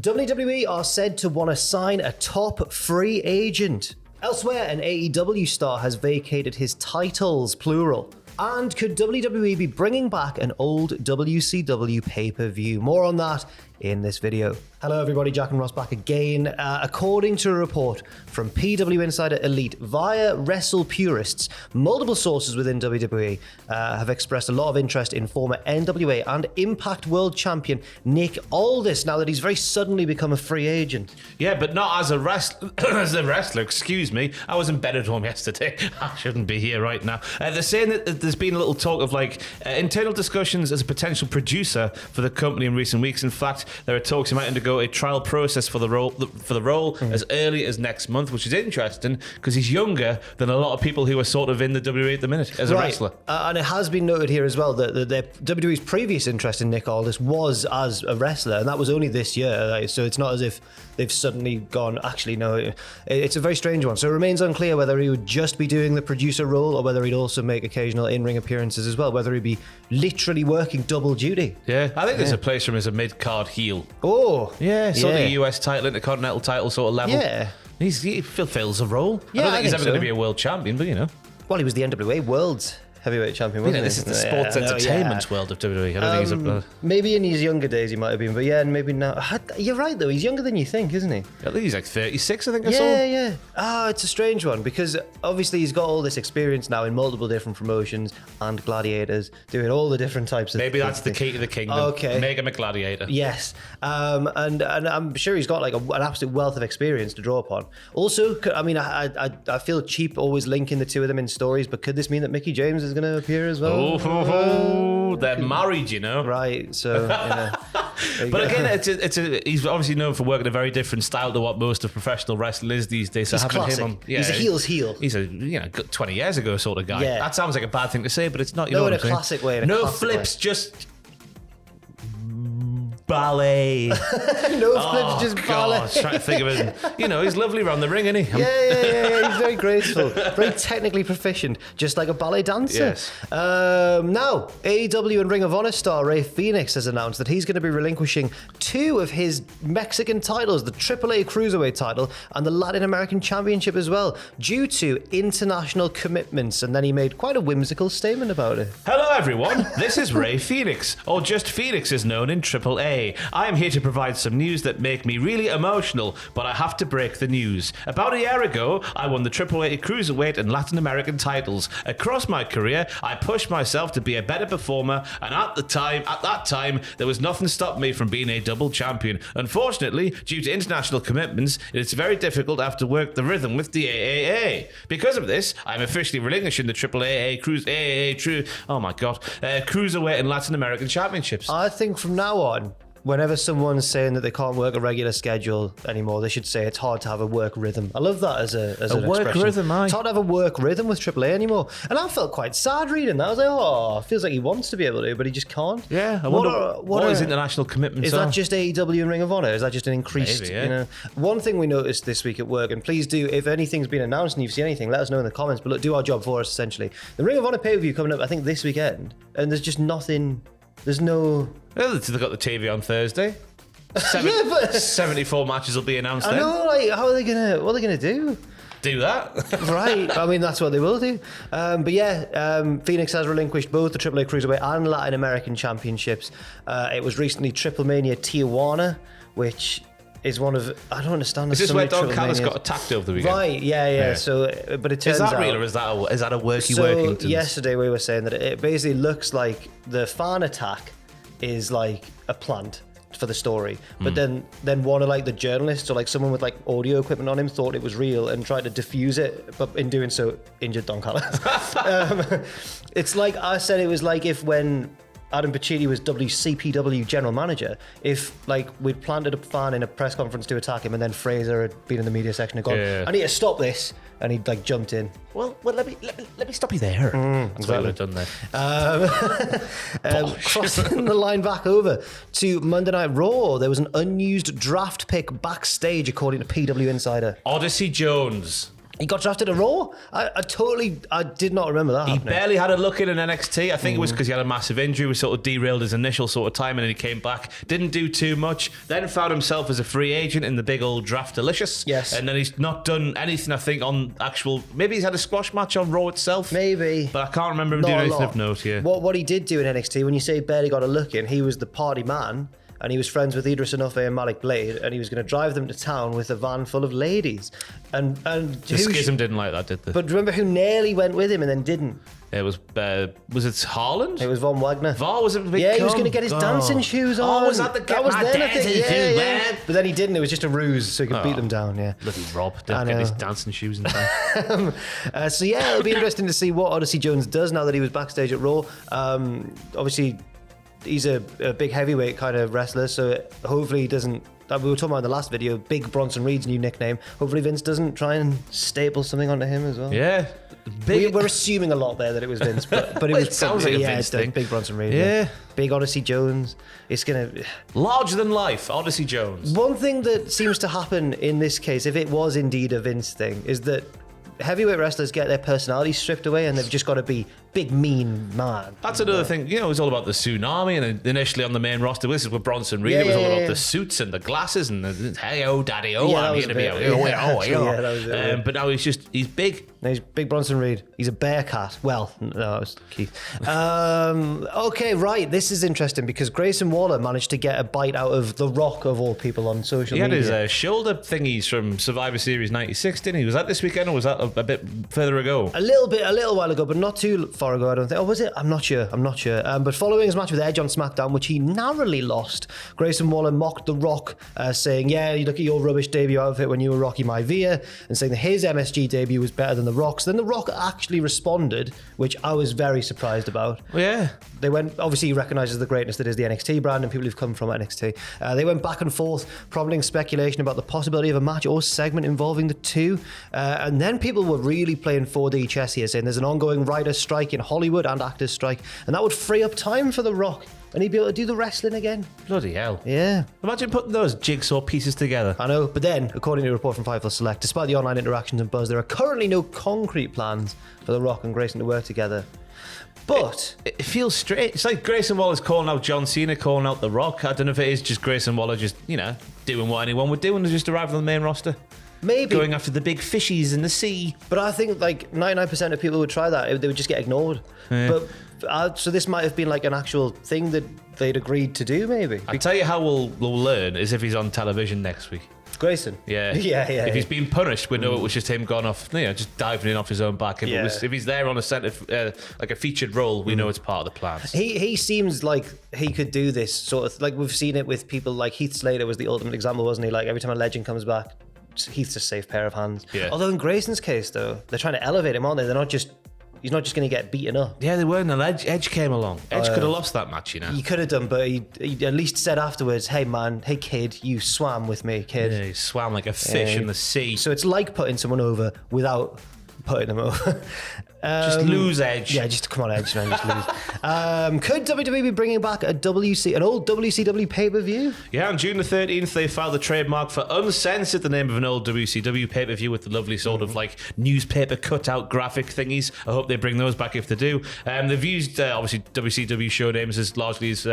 WWE are said to want to sign a top free agent. Elsewhere, an AEW star has vacated his titles, plural. And could WWE be bringing back an old WCW pay-per-view? More on that in this video. Hello everybody, Jack and Ross back again. According to a report from PW Insider Elite via Wrestle Purists, multiple sources within WWE have expressed a lot of interest in former NWA and Impact World Champion Nick Aldis now that he's very suddenly become a free agent. Yeah, but not as a wrestler. As a wrestler, excuse me. I was in bed at home yesterday. I shouldn't be here right now. They're saying that there's been a little talk of internal discussions as a potential producer for the company in recent weeks. In fact, there are talks he might undergo a trial process for the role as early as next month, which is interesting because he's younger than a lot of people who are sort of in the WWE at the minute as a wrestler. And it has been noted here as well that WWE's previous interest in Nick Aldis was as a wrestler, and that was only this year. So it's not as if they've suddenly gone, actually, no. It's a very strange one. So it remains unclear whether he would just be doing the producer role or whether he'd also make occasional in-ring appearances as well, whether he'd be literally working double duty. Yeah, I think there's a place for him as a mid-card heel. Oh, yeah, sort of US title, Intercontinental title sort of level. Yeah. He fulfills a role. Yeah, I don't think he's ever so. going to be a world champion, but you know. Well, he was the NWA World Heavyweight Champion, wasn't he? This is the sports entertainment world of WWE. I don't think he's a... Maybe in his younger days he might have been, but yeah, maybe now. You're right, though. He's younger than you think, isn't he? I think he's like 36, I think I saw. Yeah. It's a strange one because obviously he's got all this experience now in multiple different promotions and gladiators, doing all the different types of Maybe that's the key to the kingdom. Okay. Make him a gladiator. Yes. And I'm sure he's got like an absolute wealth of experience to draw upon. Also, I mean, I feel cheap always linking the two of them in stories, but could this mean that Mickie James is going to appear as well? They're married, you know. Right, so but again, he's obviously known for working a very different style to what most of professional wrestling is these days. So he's having classic. him on, He's a heel's heel. He's a 20 years ago sort of guy. Yeah. That sounds like a bad thing to say, but it's not. You No, know in what a I'm classic way. No flips, just ballet. Flips, just ballet. I was trying to think of it. You know, he's lovely around the ring, isn't he? Yeah. He's very graceful, very technically proficient, just like a ballet dancer. Yes. Now, AEW and Ring of Honor star Rey Fenix has announced that he's going to be relinquishing two of his Mexican titles, the AAA Cruiserweight title and the Latin American Championship as well, due to international commitments. And then he made quite a whimsical statement about it. Hello, everyone. This is Rey Fenix, or just Phoenix is known in AAA. I am here to provide some news that make me really emotional, but I have to break the news. About a year ago, I won the AAA Cruiserweight and Latin American titles. Across my career, I pushed myself to be a better performer, and at that time, there was nothing stopping me from being a double champion. Unfortunately, due to international commitments, it's very difficult to have to work the rhythm with the AAA. Because of this, I'm officially relinquishing the AAA Cruiserweight and Latin American Championships. I think from now on, whenever someone's saying that they can't work a regular schedule anymore, they should say it's hard to have a work rhythm. I love that as an work expression. rhythm, aye. It's hard to have a work rhythm with AAA anymore. And I felt quite sad reading that. I was like, feels like he wants to be able to, but he just can't. Yeah, I wonder what his international commitments is. Is that just AEW and Ring of Honor? Is that just an increased, Maybe, yeah. One thing we noticed this week at work, and please do, if anything's been announced and you've seen anything, let us know in the comments, but look, do our job for us, essentially. The Ring of Honor pay-per-view coming up, I think, this weekend, and there's just nothing, there's no... Well, they've got the TV on Thursday. 74 matches will be announced then. I know, like, what are they gonna do? Do that. Right, I mean, that's what they will do. But yeah, Phoenix has relinquished both the AAA Cruiserweight and Latin American Championships. It was recently Triple Mania Tijuana, which is one of, I don't understand. Is this where Don Callis got attacked over the weekend? Right, yeah. So, but it turns out... Is that real or is that a worky so working? Yesterday we were saying that it basically looks like the fan attack is like a plant for the story, but then one of like the journalists or like someone with like audio equipment on him thought it was real and tried to defuse it, but in doing so injured Don Callis. It's like I said, it was like if when Adam Pacitti was WCPW general manager, if like we'd planted a fan in a press conference to attack him and then Fraser had been in the media section and gone, I need to stop this, and he'd like jumped in. Well, let me stop you there. That's what I would have done there. Crossing the line back over to Monday Night Raw, there was an unused draft pick backstage, according to PW Insider. Odyssey Jones. He got drafted to Raw? I did not remember that He happening. barely had a look in an NXT. I think it was because he had a massive injury, was sort of derailed his initial sort of time, and then he came back, didn't do too much, then found himself as a free agent in the big old Draft Delicious. Yes. And then he's not done anything, I think, on actual... Maybe he's had a squash match on Raw itself. Maybe. But I can't remember him Not doing a anything lot. of note, yeah. What he did do in NXT, when you say he barely got a look in, he was the party man, and he was friends with Idris Enofe and Malik Blade, and he was going to drive them to town with a van full of ladies. And The Schism didn't like that, did they? But remember who nearly went with him and then didn't? It was it Haaland? It was Von Wagner. VAR was a big Yeah, he was cum. going to get his dancing shoes on. Oh, was that the That was my then, I think. dancing shoes, man? But then he didn't. It was just a ruse so he could beat them down, yeah. Bloody Rob. I Didn't get know. his dancing shoes in time. So yeah, it'll be interesting to see what Odyssey Jones does now that he was backstage at Raw. Obviously, he's a big heavyweight kind of wrestler, so hopefully he doesn't... We were talking about in the last video, Big Bronson Reed's new nickname. Hopefully Vince doesn't try and staple something onto him as well. Yeah. We're assuming a lot there that it was Vince, but it Well, was it sounds like a Vince it's thing. Big Bronson Reed. Yeah. Big Odyssey Jones. It's gonna... Larger than life, Odyssey Jones. One thing that seems to happen in this case, if it was indeed a Vince thing, is that heavyweight wrestlers get their personality stripped away and they've just got to be big, mean man. That's another thing. You know, it was all about the tsunami, and initially on the main roster, this is with Bronson Reed. Yeah, it was all yeah, about yeah. the suits and the glasses and the hey, oh, daddy, oh, Yeah, that I'm was here to a be. bit- yeah, that was it. But now he's big. No, he's Big Bronson Reed. He's a bear cat. Well, no, that was Keith. Okay, right. This is interesting because Grayson Waller managed to get a bite out of The Rock, of all people, on social He had media. his shoulder thingies from Survivor Series 96, didn't he? Was that this weekend or was that a bit further ago? A little while ago, but not too far ago, I don't think. Oh, was it? I'm not sure. But following his match with Edge on SmackDown, which he narrowly lost, Grayson Waller mocked The Rock, saying, yeah, you look at your rubbish debut outfit when you were Rocky Maivia, and saying that his MSG debut was better than The Rock's. Then The Rock actually responded, which I was very surprised about. Yeah. They went, obviously he recognises the greatness that is the NXT brand and people who've come from NXT. They went back and forth, prompting speculation about the possibility of a match or segment involving the two. And then people were really playing 4D chess here, saying there's an ongoing writer's strike in Hollywood and actors' strike, and that would free up time for The Rock, and he'd be able to do the wrestling again. Bloody hell. Yeah. Imagine putting those jigsaw pieces together. I know, but then, according to a report from Fightful Select, despite the online interactions and buzz, there are currently no concrete plans for The Rock and Grayson to work together. But It feels straight. It's like Grayson Waller's calling out John Cena, calling out The Rock. I don't know if it is just Grayson Waller just, doing what anyone would do and just arrive on the main roster. maybe. Going after the big fishies in the sea. But I think like 99% of people would try that. They would just get ignored. Yeah. But so this might have been like an actual thing that they'd agreed to do, maybe. I'll tell you how we'll learn is if he's on television next week. Grayson. Yeah. Yeah. If he's being punished, we know it was just him gone off, just diving in off his own back. If he's there on a centre, like a featured role, we know it's part of the plans. He seems like he could do this sort of, like we've seen it with people like Heath Slater was the ultimate example, wasn't he? Like every time a legend comes back, Heath's a safe pair of hands. Yeah. Although in Grayson's case though, they're trying to elevate him, aren't they? He's not just going to get beaten up. Yeah, they weren't. And Edge came along. Edge could have lost that match, He could have done, but he at least said afterwards, hey man, hey kid, you swam with me, kid. Yeah, he swam like a fish in the sea. So it's like putting someone over without putting them over. Just lose Edge. Yeah, just come on, Edge, man, just lose. Could WWE be bringing back an old WCW pay-per-view? Yeah, on June the 13th, they filed the trademark for Uncensored, the name of an old WCW pay-per-view with the lovely sort of like newspaper cutout graphic thingies. I hope they bring those back if they do. They've used, obviously, WCW show names as largely as,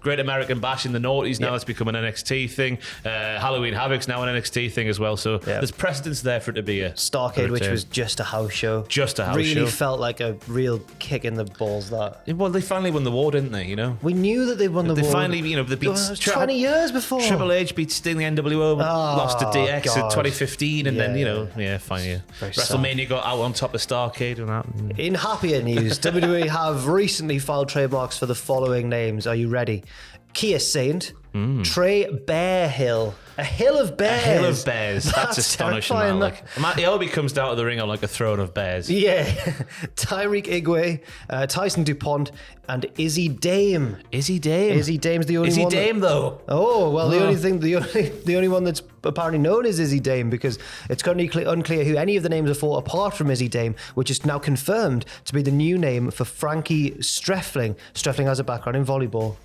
Great American Bash in the noughties. Now it's become an NXT thing. Halloween Havoc's now an NXT thing as well. So there's precedence there for it to be a Starcade, which was just a house show. Just a house really show. Felt like a real kick in the balls, that. Well, they finally won the war, didn't they? We knew that they won the They war. finally, they beat... It was 20 years before. Triple H beat Sting, the NWO, lost to DX in God. 2015, and then, finally, Very WrestleMania got out on top of Starcade and that. In happier news, WWE have recently filed trademarks for the following names. Are you ready? Kia Saint, Trey Bearhill. A hill of bears. A hill of bears. That's astonishing. terrifying, He always comes down to the ring on like a throne of bears. Yeah. Tyreek Igwe, Tyson DuPont, and Izzy Dame. Izzy Dame. Izzy Dame's the only Izzy one. Dame, though. Oh, well, the only one that's apparently known is Izzy Dame, because it's currently unclear who any of the names are for apart from Izzy Dame, which is now confirmed to be the new name for Frankie Streffling. Streffling has a background in volleyball.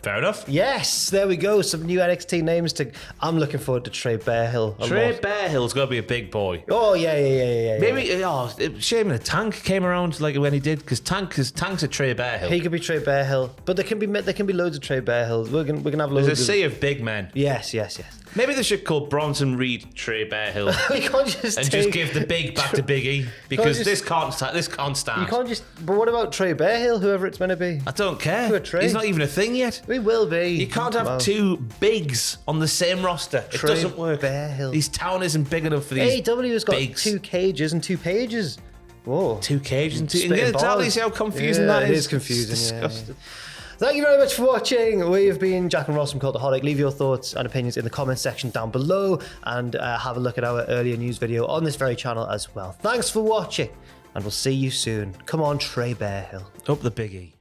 Fair enough. Yes, there we go. Some new NXT names to. I'm looking forward to Trey Bearhill. Trey Bearhill's got to be a big boy. Oh yeah. Maybe shame the Tank came around like when he did, because Tank's a Trey Bearhill. He could be Trey Bearhill, but there can be loads of Trey Bearhills. We're gonna have loads. There's a sea of big men. Yes. Maybe they should call Bronson Reed Trey Bearhill. We can't just just give the big back to Big E, because this can't stand. You can't just. But what about Trey Bearhill, whoever it's meant to be? I don't care. Who are Trey? He's not even a thing yet. We will be. You can't have two bigs on the same roster. It doesn't work. Bearhill. His town isn't big enough for these. AEW has got bigs. 2 cages and 2 pages. Whoa. 2 cages and 2. Spitting You can tell bars. see how confusing that is. It is confusing. It's disgusting. Thank you very much for watching. We've been Jack and Ross from Cultaholic. Leave your thoughts and opinions in the comment section down below, and have a look at our earlier news video on this very channel as well. Thanks for watching, and we'll see you soon. Come on, Trey Bearhill. Up the Big E.